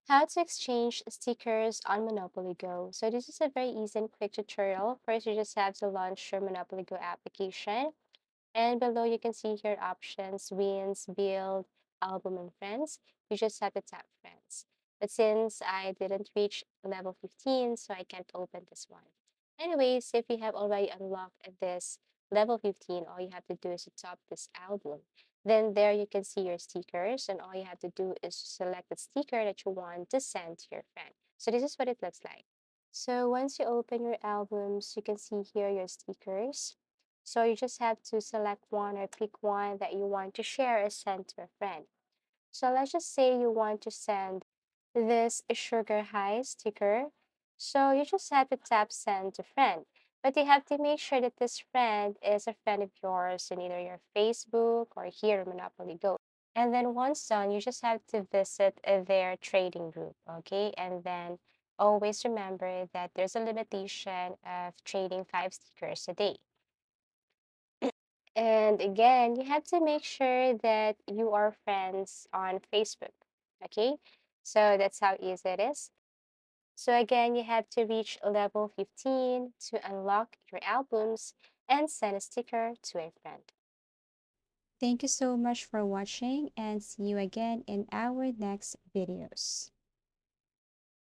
How to exchange stickers on Monopoly Go. So this is a very easy and quick tutorial. First, you just have to launch your Monopoly Go application. And below you can see here options, wins, build, album, and friends. You just have to tap friends. But since I didn't reach level 15, so I can't open this one. Anyways, if you have already unlocked this level 15, all you have to do is to tap this album. Then there you can see your stickers, and all you have to do is select the sticker that you want to send to your friend. So this is what it looks like. So once you open your albums, you can see here your stickers. So you just have to select one or pick one that you want to share or send to a friend. So let's just say you want to send this sugar high sticker. So you just have to tap send to friend. But you have to make sure that this friend is a friend of yours in either your Facebook or here in Monopoly Go. And then once done, you just have to visit their trading group, okay? And then always remember that there's a limitation of trading 5 stickers a day. And again, you have to make sure that you are friends on Facebook. Okay, so that's how easy it is. So again, you have to reach level 15 to unlock your albums and send a sticker to a friend. Thank you so much for watching and see you again in our next videos.